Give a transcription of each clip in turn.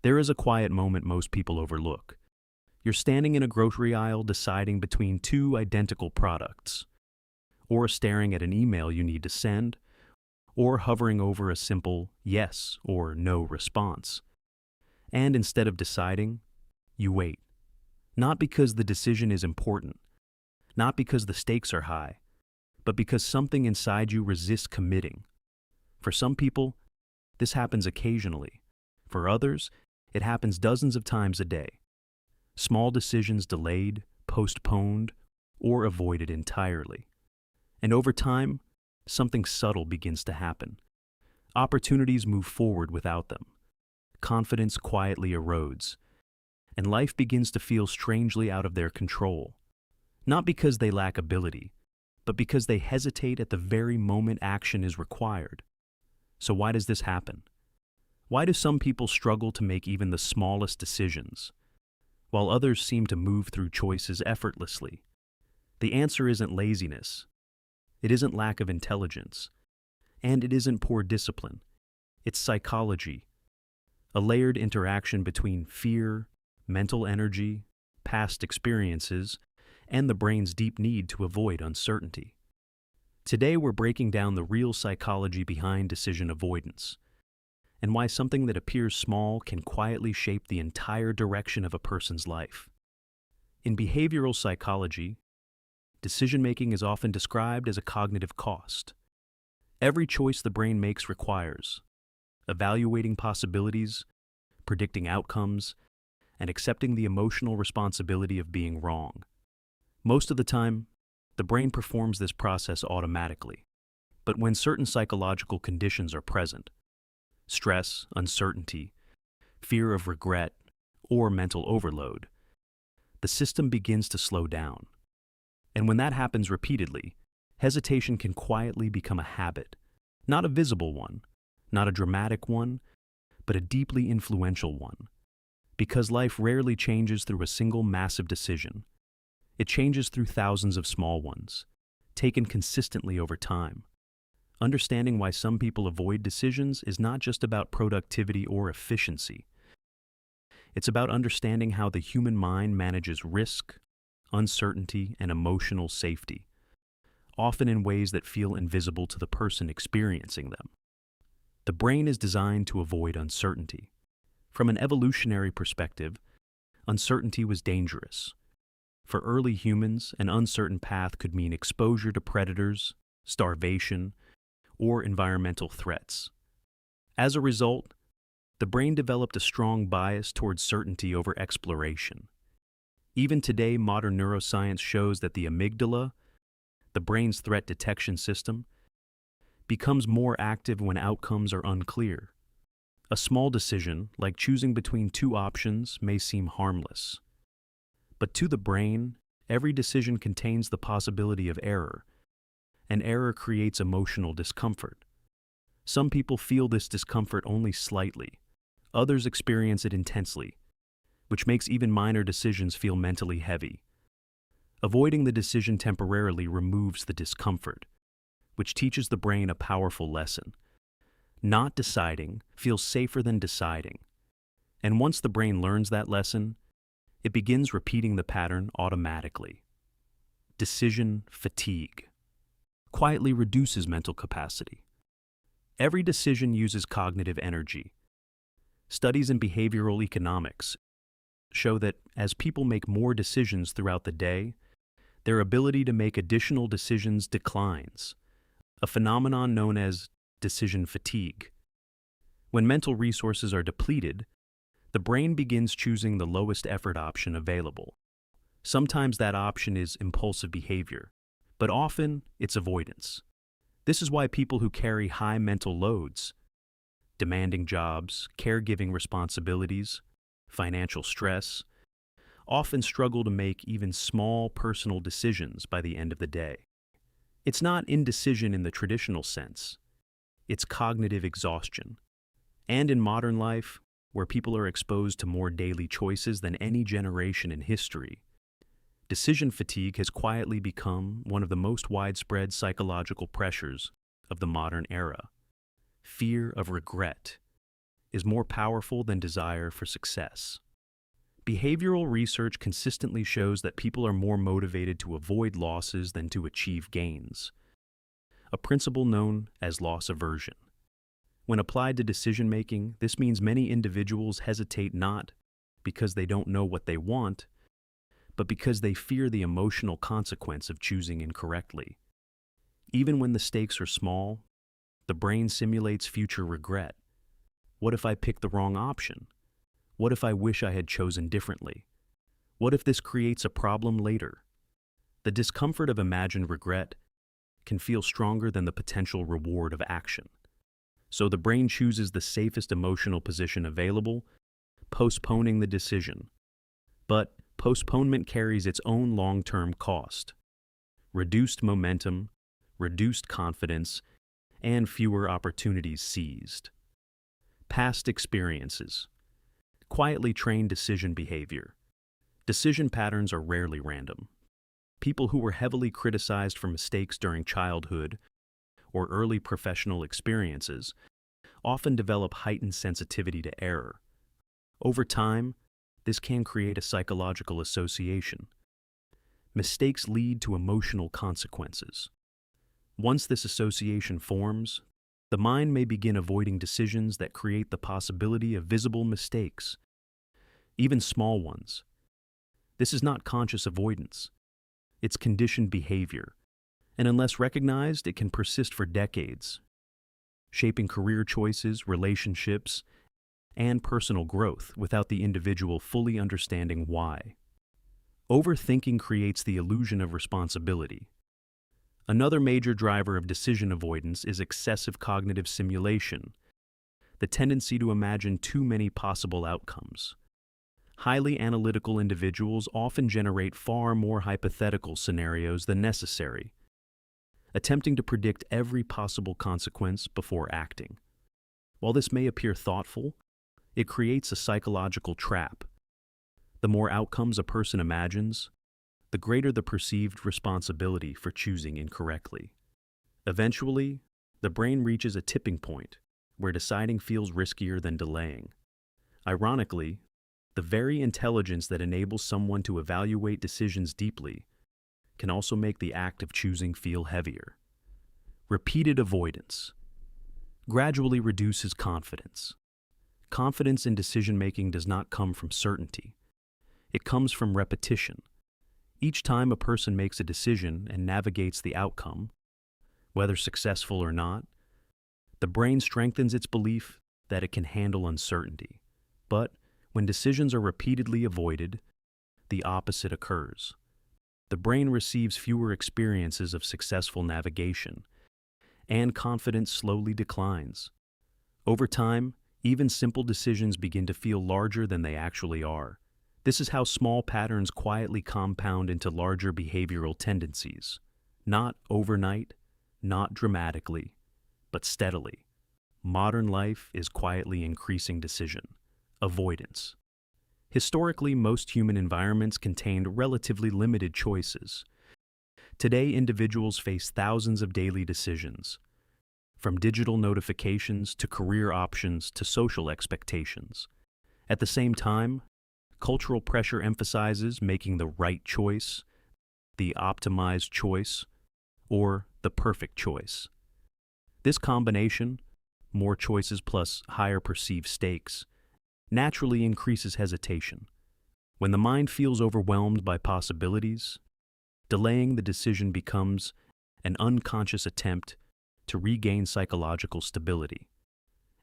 There is a quiet moment most people overlook. You're standing in a grocery aisle deciding between two identical products, or staring at an email you need to send, or hovering over a simple yes or no response. And instead of deciding, you wait. Not because the decision is important, not because the stakes are high, but because something inside you resists committing. For some people, this happens occasionally. For others, it happens dozens of times a day. Small decisions delayed, postponed, or avoided entirely. And over time, something subtle begins to happen. Opportunities move forward without them. Confidence quietly erodes, and life begins to feel strangely out of their control. Not because they lack ability, but because they hesitate at the very moment action is required. So why does this happen? Why do some people struggle to make even the smallest decisions, while others seem to move through choices effortlessly? The answer isn't laziness. It isn't lack of intelligence. And it isn't poor discipline. It's psychology, a layered interaction between fear, mental energy, past experiences, and the brain's deep need to avoid uncertainty. Today we're breaking down the real psychology behind decision avoidance, and why something that appears small can quietly shape the entire direction of a person's life. In behavioral psychology, decision-making is often described as a cognitive cost. Every choice the brain makes requires evaluating possibilities, predicting outcomes, and accepting the emotional responsibility of being wrong. Most of the time, the brain performs this process automatically. But when certain psychological conditions are present, stress, uncertainty, fear of regret, or mental overload, the system begins to slow down. And when that happens repeatedly, hesitation can quietly become a habit, not a visible one, not a dramatic one, but a deeply influential one. Because life rarely changes through a single massive decision. It changes through thousands of small ones, taken consistently over time. Understanding why some people avoid decisions is not just about productivity or efficiency. It's about understanding how the human mind manages risk, uncertainty, and emotional safety, often in ways that feel invisible to the person experiencing them. The brain is designed to avoid uncertainty. From an evolutionary perspective, uncertainty was dangerous. For early humans, an uncertain path could mean exposure to predators, starvation, or environmental threats. As a result, the brain developed a strong bias towards certainty over exploration. Even today, modern neuroscience shows that the amygdala, the brain's threat detection system, becomes more active when outcomes are unclear. A small decision, like choosing between two options, may seem harmless. But to the brain, every decision contains the possibility of error, and error creates emotional discomfort. Some people feel this discomfort only slightly. Others experience it intensely, which makes even minor decisions feel mentally heavy. Avoiding the decision temporarily removes the discomfort, which teaches the brain a powerful lesson. Not deciding feels safer than deciding. And once the brain learns that lesson, it begins repeating the pattern automatically. Decision fatigue quietly reduces mental capacity. Every decision uses cognitive energy. Studies in behavioral economics show that as people make more decisions throughout the day, their ability to make additional decisions declines, a phenomenon known as decision fatigue. When mental resources are depleted, the brain begins choosing the lowest effort option available. Sometimes that option is impulsive behavior, but often it's avoidance. This is why people who carry high mental loads, demanding jobs, caregiving responsibilities, financial stress, often struggle to make even small personal decisions by the end of the day. It's not indecision in the traditional sense. It's cognitive exhaustion. And in modern life, where people are exposed to more daily choices than any generation in history, decision fatigue has quietly become one of the most widespread psychological pressures of the modern era. Fear of regret, is more powerful than desire for success. Behavioral research consistently shows that people are more motivated to avoid losses than to achieve gains, a principle known as loss aversion. When applied to decision-making, this means many individuals hesitate not because they don't know what they want, but because they fear the emotional consequence of choosing incorrectly. Even when the stakes are small, the brain simulates future regret. What if I pick the wrong option? What if I wish I had chosen differently? What if this creates a problem later? The discomfort of imagined regret can feel stronger than the potential reward of action. So the brain chooses the safest emotional position available, postponing the decision. But postponement carries its own long-term cost: reduced momentum, reduced confidence, and fewer opportunities seized. Past experiences quietly train decision behavior. Decision patterns are rarely random. People who were heavily criticized for mistakes during childhood or early professional experiences often develop heightened sensitivity to error. Over time, this can create a psychological association. Mistakes lead to emotional consequences. Once this association forms, the mind may begin avoiding decisions that create the possibility of visible mistakes, even small ones. This is not conscious avoidance. It's conditioned behavior, and unless recognized, it can persist for decades, shaping career choices, relationships, and personal growth without the individual fully understanding why. Overthinking creates the illusion of responsibility. Another major driver of decision avoidance is excessive cognitive simulation, the tendency to imagine too many possible outcomes. Highly analytical individuals often generate far more hypothetical scenarios than necessary, attempting to predict every possible consequence before acting. While this may appear thoughtful, it creates a psychological trap. The more outcomes a person imagines, the greater the perceived responsibility for choosing incorrectly. Eventually, the brain reaches a tipping point where deciding feels riskier than delaying. Ironically, the very intelligence that enables someone to evaluate decisions deeply can also make the act of choosing feel heavier. Repeated avoidance gradually reduces confidence. Confidence in decision-making does not come from certainty. It comes from repetition. Each time a person makes a decision and navigates the outcome, whether successful or not, the brain strengthens its belief that it can handle uncertainty. But when decisions are repeatedly avoided, the opposite occurs. The brain receives fewer experiences of successful navigation, and confidence slowly declines. Over time, even simple decisions begin to feel larger than they actually are. This is how small patterns quietly compound into larger behavioral tendencies. Not overnight, not dramatically, but steadily. Modern life is quietly increasing decision avoidance. Historically, most human environments contained relatively limited choices. Today, individuals face thousands of daily decisions, from digital notifications to career options to social expectations. At the same time, cultural pressure emphasizes making the right choice, the optimized choice, or the perfect choice. This combination, more choices plus higher perceived stakes, naturally increases hesitation. When the mind feels overwhelmed by possibilities, delaying the decision becomes an unconscious attempt to regain psychological stability.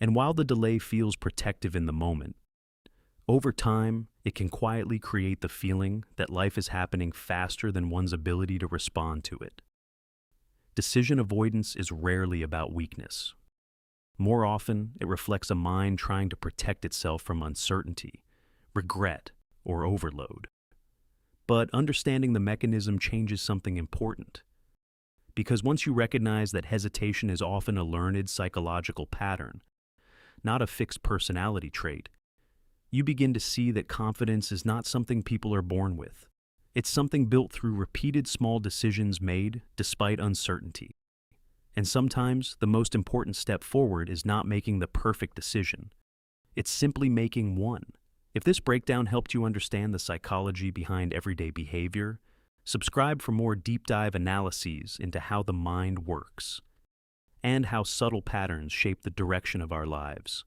And while the delay feels protective in the moment, over time, it can quietly create the feeling that life is happening faster than one's ability to respond to it. Decision avoidance is rarely about weakness. More often, it reflects a mind trying to protect itself from uncertainty, regret, or overload. But understanding the mechanism changes something important. Because once you recognize that hesitation is often a learned psychological pattern, not a fixed personality trait, you begin to see that confidence is not something people are born with. It's something built through repeated small decisions made despite uncertainty. And sometimes, the most important step forward is not making the perfect decision, It's simply making one. If this breakdown helped you understand the psychology behind everyday behavior, subscribe for more deep dive analyses into how the mind works and how subtle patterns shape the direction of our lives.